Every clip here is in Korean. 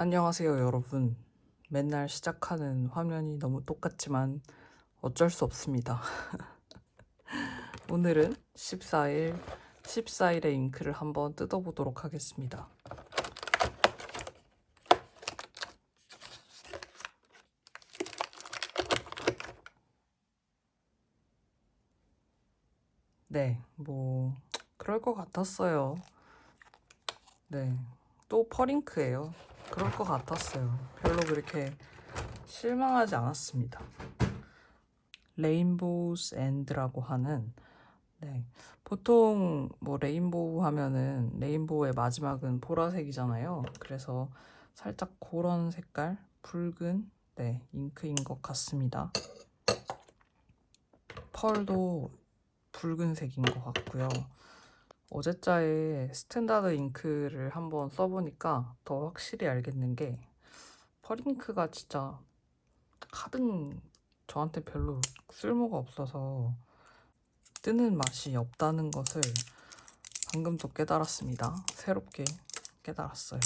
안녕하세요, 여러분. 맨날 시작하는 화면이 너무 똑같지만 어쩔 수 없습니다. 오늘은 14일의 잉크를 한번 뜯어보도록 하겠습니다. 네, 그럴 것 같았어요. 네, 또 펄잉크예요. 그럴 것 같았어요. 별로 그렇게 실망하지 않았습니다. 레인보우스 엔드라고 하는, 네, 보통 레인보우 하면은 레인보우의 마지막은 보라색이잖아요. 그래서 살짝 그런 색깔, 붉은, 네, 잉크인 것 같습니다. 펄도 붉은색인 것 같고요. 어제자에 스탠다드 잉크를 한번 써보니까 더 확실히 알겠는 게 펄잉크가 진짜 하등 저한테 별로 쓸모가 없어서 뜨는 맛이 없다는 것을 방금 또 깨달았습니다. 새롭게 깨달았어요.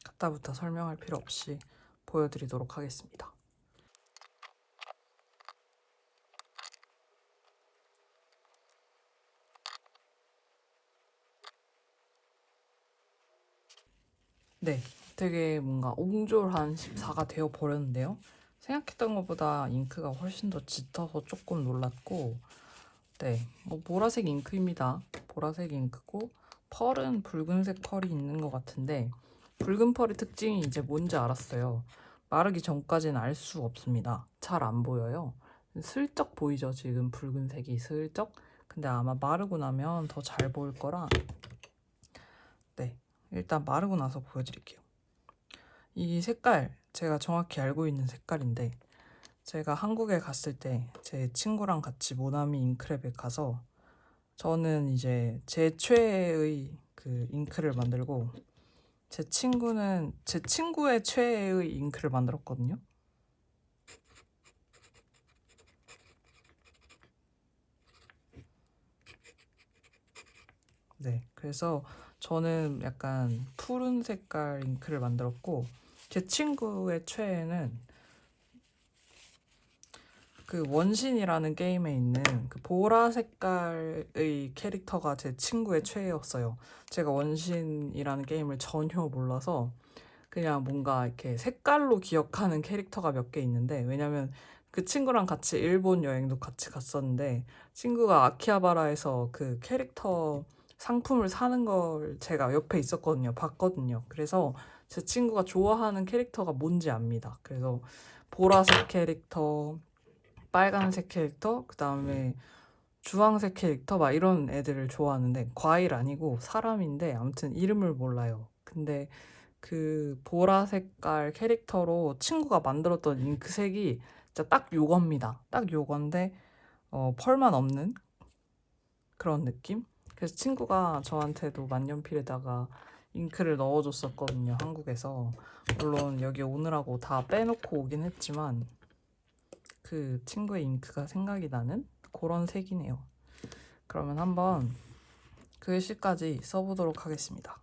갖다부터 설명할 필요 없이 보여드리도록 하겠습니다. 네, 되게 뭔가 옹졸한 14가 되어 버렸는데요. 생각했던 것보다 잉크가 훨씬 더 짙어서 조금 놀랐고, 네, 보라색 잉크입니다. 보라색 잉크고 펄은 붉은색 펄이 있는 것 같은데 붉은 펄의 특징이 이제 뭔지 알았어요. 마르기 전까지는 알 수 없습니다. 잘 안 보여요. 슬쩍 보이죠? 지금 붉은색이 슬쩍? 근데 아마 마르고 나면 더 잘 보일 거라, 네, 일단 마르고 나서 보여드릴게요. 이 색깔 제가 정확히 알고 있는 색깔인데 제가 한국에 갔을 때 제 친구랑 같이 모나미 잉크랩에 가서 저는 이제 제 최애의 그 잉크를 만들고 제 친구는 제 친구의 최애의 잉크를 만들었거든요. 네, 그래서 저는 약간 푸른 색깔 잉크를 만들었고 제 친구의 최애는 그 원신이라는 게임에 있는 그 보라 색깔의 캐릭터가 제 친구의 최애였어요. 제가 원신이라는 게임을 전혀 몰라서 그냥 뭔가 이렇게 색깔로 기억하는 캐릭터가 몇 개 있는데, 왜냐면 그 친구랑 같이 일본 여행도 같이 갔었는데 친구가 아키하바라에서 그 캐릭터 상품을 사는 걸 제가 옆에 있었거든요. 봤거든요. 그래서 제 친구가 좋아하는 캐릭터가 뭔지 압니다. 그래서 보라색 캐릭터, 빨간색 캐릭터, 그 다음에 주황색 캐릭터 막 이런 애들을 좋아하는데, 과일 아니고 사람인데 아무튼 이름을 몰라요. 근데 그 보라 색깔 캐릭터로 친구가 만들었던 잉크색이 진짜 딱 요겁니다. 딱 요건데 펄만 없는 그런 느낌? 그래서 친구가 저한테도 만년필에다가 잉크를 넣어줬었거든요, 한국에서. 물론 여기 오느라고 다 빼놓고 오긴 했지만 그 친구의 잉크가 생각이 나는 그런 색이네요. 그러면 한번 글씨까지 써보도록 하겠습니다.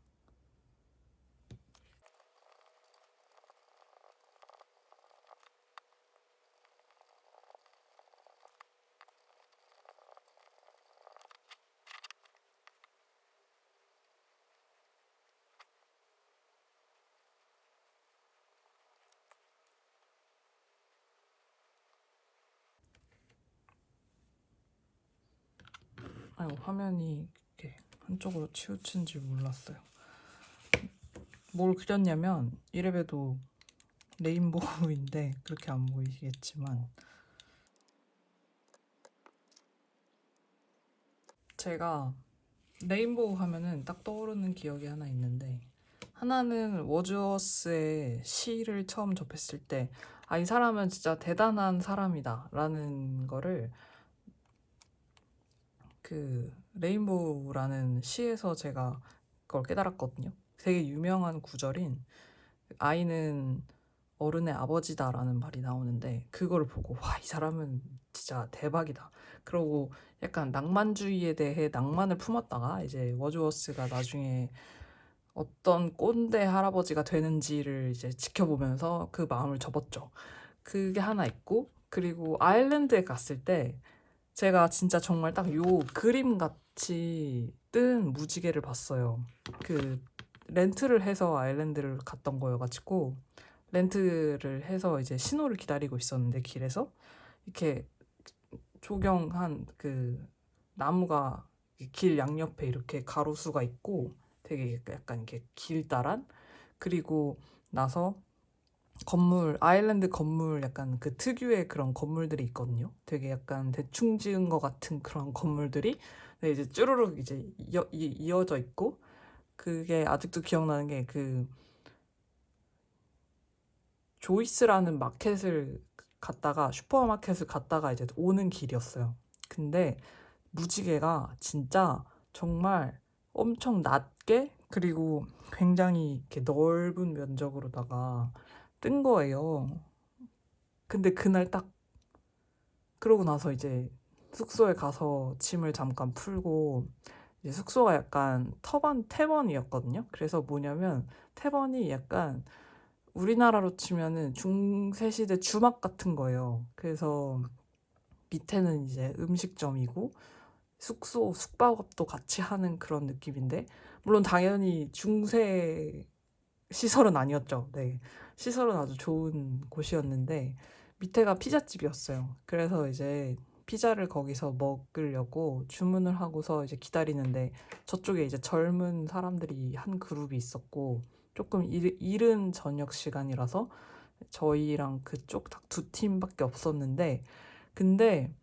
아유, 화면이 이렇게 한쪽으로 치우친 줄 몰랐어요. 뭘 그렸냐면 이래봬도 레인보우인데 그렇게 안 보이시겠지만 제가 레인보우 하면은 딱 떠오르는 기억이 하나 있는데, 하나는 워즈워스의 시를 처음 접했을 때 아, 이 사람은 진짜 대단한 사람이다 라는 거를 그 레인보우라는 시에서 제가 그걸 깨달았거든요. 되게 유명한 구절인 아이는 어른의 아버지다라는 말이 나오는데 그거를 보고 와, 이 사람은 진짜 대박이다. 그러고 약간 낭만주의에 대해 낭만을 품었다가 이제 워즈워스가 나중에 어떤 꼰대 할아버지가 되는지를 이제 지켜보면서 그 마음을 접었죠. 그게 하나 있고, 그리고 아일랜드에 갔을 때 제가 진짜 정말 딱 요 그림 같이 뜬 무지개를 봤어요. 그 렌트를 해서 아일랜드를 갔던 거여가지고 렌트를 해서 이제 신호를 기다리고 있었는데 길에서 이렇게 조경한 그 나무가 길 양옆에 이렇게 가로수가 있고 되게 약간 이렇게 길다란, 그리고 나서 건물, 아일랜드 건물 약간 그 특유의 그런 건물들이 있거든요. 되게 약간 대충 지은 것 같은 그런 건물들이 네, 이제 쭈루룩 이제 이어져 있고, 그게 아직도 기억나는 게 그 조이스라는 마켓을 갔다가 슈퍼마켓을 갔다가 이제 오는 길이었어요. 근데 무지개가 진짜 정말 엄청 낮게, 그리고 굉장히 이렇게 넓은 면적으로다가 뜬 거예요. 근데 그날 딱 그러고 나서 이제 숙소에 가서 짐을 잠깐 풀고, 이제 숙소가 약간 태번이었거든요. 그래서 뭐냐면 태번이 약간 우리나라로 치면은 중세시대 주막 같은 거예요. 그래서 밑에는 이제 음식점이고 숙박업도 같이 하는 그런 느낌인데, 물론 당연히 중세 시설은 아니었죠. 네. 시설은 아주 좋은 곳이었는데 밑에가 피자집이었어요. 그래서 이제 피자를 거기서 먹으려고 주문을 하고서 이제 기다리는데 저쪽에 이제 젊은 사람들이 한 그룹이 있었고, 조금 이른 저녁 시간이라서 저희랑 그쪽 딱 두 팀밖에 없었는데, 근데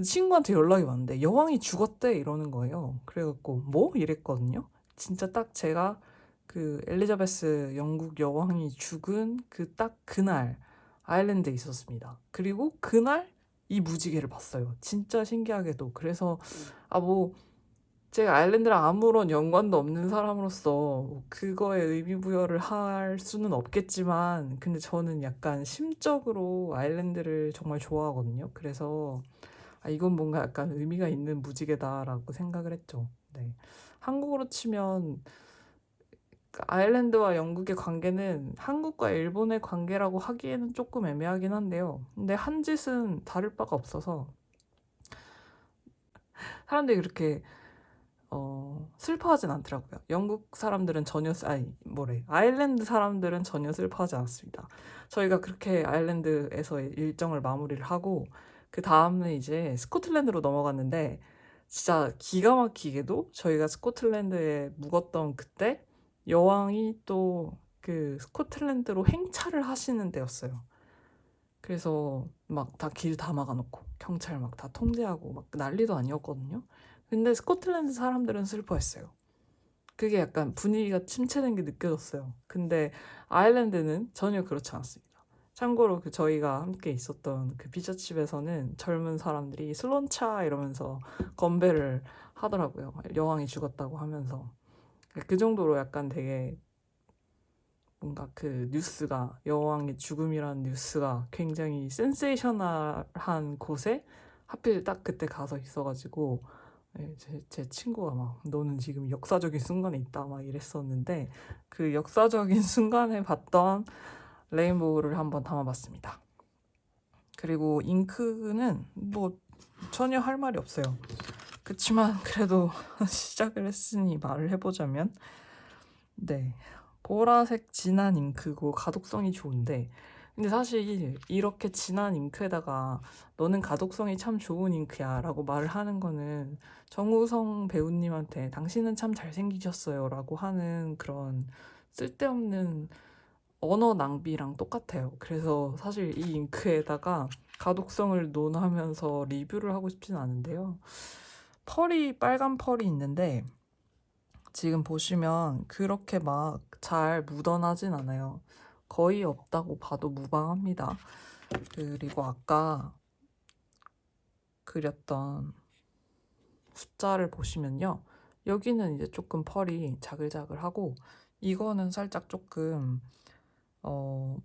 친구한테 연락이 왔는데 여왕이 죽었대 이러는 거예요. 그래갖고 뭐? 이랬거든요. 진짜 딱 제가 그 엘리자베스 영국 여왕이 죽은 그 딱 그날 아일랜드에 있었습니다. 그리고 그날 이 무지개를 봤어요. 진짜 신기하게도. 그래서 뭐 제가 아일랜드랑 아무런 연관도 없는 사람으로서 뭐 그거에 의미 부여를 할 수는 없겠지만, 근데 저는 약간 심적으로 아일랜드를 정말 좋아하거든요. 그래서 이건 뭔가 약간 의미가 있는 무지개다라고 생각을 했죠. 네. 한국으로 치면 그 아일랜드와 영국의 관계는 한국과 일본의 관계라고 하기에는 조금 애매하긴 한데요. 근데 한 짓은 다를 바가 없어서 사람들이 그렇게 슬퍼하진 않더라고요. 영국 사람들은 전혀 아일랜드 사람들은 전혀 슬퍼하지 않았습니다. 저희가 그렇게 아일랜드에서 일정을 마무리를 하고 그 다음에 이제 스코틀랜드로 넘어갔는데, 진짜 기가 막히게도 저희가 스코틀랜드에 묵었던 그때 여왕이 또 그 스코틀랜드로 행차를 하시는 때였어요. 그래서 막 다 길 다 막아놓고 경찰 막 다 통제하고 막 난리도 아니었거든요. 근데 스코틀랜드 사람들은 슬퍼했어요. 그게 약간 분위기가 침체된 게 느껴졌어요. 근데 아일랜드는 전혀 그렇지 않았습니다. 참고로 그 저희가 함께 있었던 그 피자집에서는 젊은 사람들이 슬론차 이러면서 건배를 하더라고요. 여왕이 죽었다고 하면서. 그 정도로 약간 되게 뭔가 그 뉴스가, 여왕의 죽음이라는 뉴스가 굉장히 센세이셔널한 곳에 하필 딱 그때 가서 있어가지고, 제 친구가 막 너는 지금 역사적인 순간에 있다 막 이랬었는데, 그 역사적인 순간에 봤던 레인보우를 한번 담아봤습니다. 그리고 잉크는 뭐 전혀 할 말이 없어요. 그치만 그래도 시작을 했으니 말을 해보자면, 네, 보라색 진한 잉크고 가독성이 좋은데, 근데 사실 이렇게 진한 잉크에다가 너는 가독성이 참 좋은 잉크야 라고 말을 하는 거는 정우성 배우님한테 당신은 참 잘생기셨어요 라고 하는 그런 쓸데없는 언어 낭비랑 똑같아요. 그래서 사실 이 잉크에다가 가독성을 논하면서 리뷰를 하고 싶진 않은데요. 빨간 펄이 있는데 지금 보시면 그렇게 막 잘 묻어나진 않아요. 거의 없다고 봐도 무방합니다. 그리고 아까 그렸던 숫자를 보시면요. 여기는 이제 조금 펄이 자글자글하고, 이거는 살짝 조금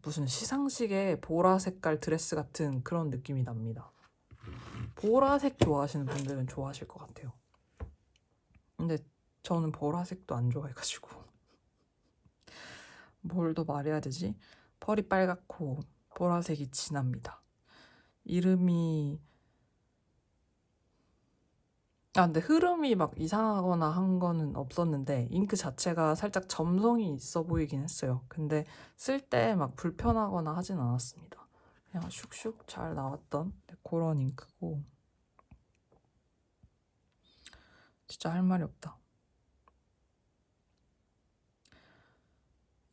무슨 시상식에 보라 색깔 드레스 같은 그런 느낌이 납니다. 보라색 좋아하시는 분들은 좋아하실 것 같아요. 근데 저는 보라색도 안 좋아해가지고 뭘 더 말해야 되지? 펄이 빨갛고 보라색이 진합니다. 이름이 근데 흐름이 막 이상하거나 한 거는 없었는데 잉크 자체가 살짝 점성이 있어 보이긴 했어요. 근데 쓸 때 막 불편하거나 하진 않았습니다. 그냥 슉슉 잘 나왔던 그런 잉크고 진짜 할 말이 없다.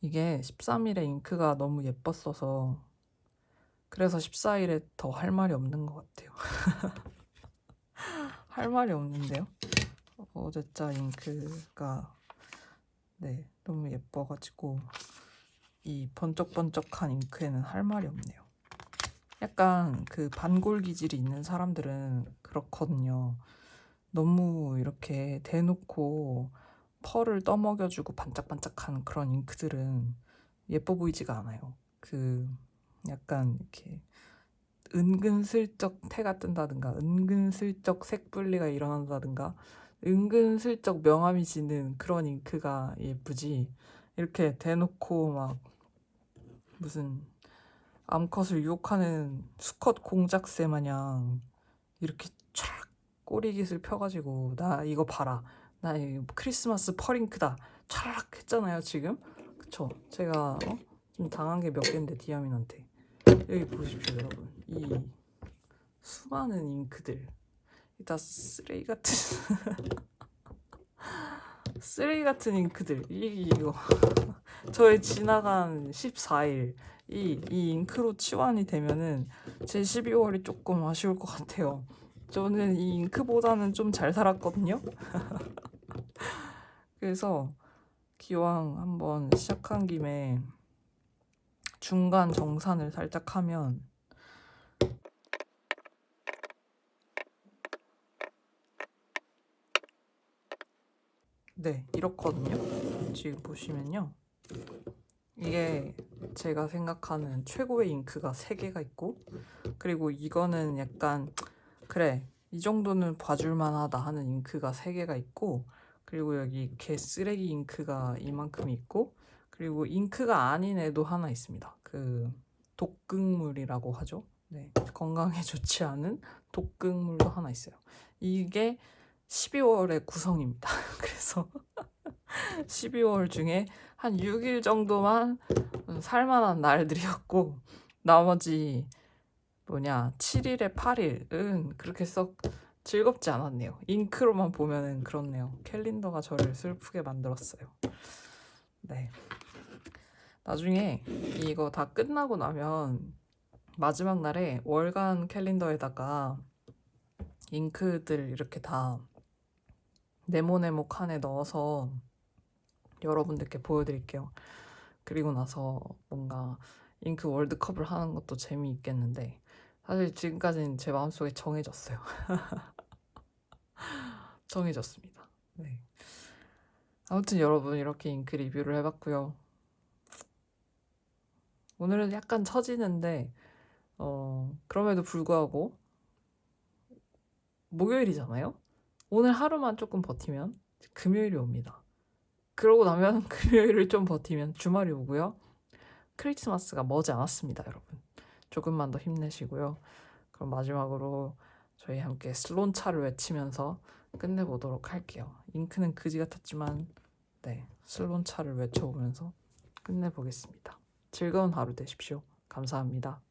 이게 13일에 잉크가 너무 예뻤어서 그래서 14일에 더 할 말이 없는 것 같아요. 할 말이 없는데요. 어제자 잉크가 너무 예뻐가지고 이 번쩍번쩍한 잉크에는 할 말이 없네요. 약간 그 반골 기질이 있는 사람들은 그렇거든요. 너무 이렇게 대놓고 펄을 떠먹여주고 반짝반짝한 그런 잉크들은 예뻐 보이지가 않아요. 그 약간 이렇게 은근슬쩍 태가 뜬다든가 은근슬쩍 색분리가 일어난다든가 은근슬쩍 명암이 지는 그런 잉크가 예쁘지, 이렇게 대놓고 막 무슨 암컷을 유혹하는 수컷 공작새 마냥 이렇게 촥 꼬리깃을 펴가지고 나 이거 봐라, 나 이거 크리스마스 펄잉크다 촤락 했잖아요 지금. 그쵸? 제가 좀 당한 게 몇 개인데 디아민한테. 여기 보십시오 여러분, 이 수많은 잉크들 다 쓰레기 같은 쓰레기 같은 잉크들. 이거 저의 지나간 14일 이 잉크로 치환이 되면은 제 12월이 조금 아쉬울 것 같아요. 저는 이 잉크보다는 좀 잘 살았거든요. 그래서 기왕 한번 시작한 김에 중간 정산을 살짝 하면 이렇거든요. 지금 보시면요. 이게 제가 생각하는 최고의 잉크가 3개가 있고, 그리고 이거는 약간 그래 이 정도는 봐줄만 하다 하는 잉크가 3개가 있고, 그리고 여기 개쓰레기 잉크가 이만큼 있고, 그리고 잉크가 아닌 애도 하나 있습니다. 그 독극물이라고 하죠. 건강에 좋지 않은 독극물도 하나 있어요. 이게 12월의 구성입니다. 그래서 12월 중에 한 6일 정도만 살만한 날들이었고, 나머지 7일에 8일은 그렇게 썩 즐겁지 않았네요. 잉크로만 보면은 그렇네요. 캘린더가 저를 슬프게 만들었어요. 나중에 이거 다 끝나고 나면 마지막 날에 월간 캘린더에다가 잉크들 이렇게 다 네모네모 칸에 넣어서 여러분들께 보여드릴게요. 그리고 나서 뭔가 잉크 월드컵을 하는 것도 재미있겠는데, 사실 지금까지는 제 마음속에 정해졌어요. 정해졌습니다. 아무튼 여러분, 이렇게 잉크 리뷰를 해봤고요. 오늘은 약간 처지는데 그럼에도 불구하고 목요일이잖아요. 오늘 하루만 조금 버티면 금요일이 옵니다. 그러고 나면 금요일을 좀 버티면 주말이 오고요. 크리스마스가 머지 않았습니다, 여러분. 조금만 더 힘내시고요. 그럼 마지막으로 저희 함께 슬론차를 외치면서 끝내보도록 할게요. 잉크는 그지 같았지만 슬론차를 외쳐보면서 끝내보겠습니다. 즐거운 하루 되십시오. 감사합니다.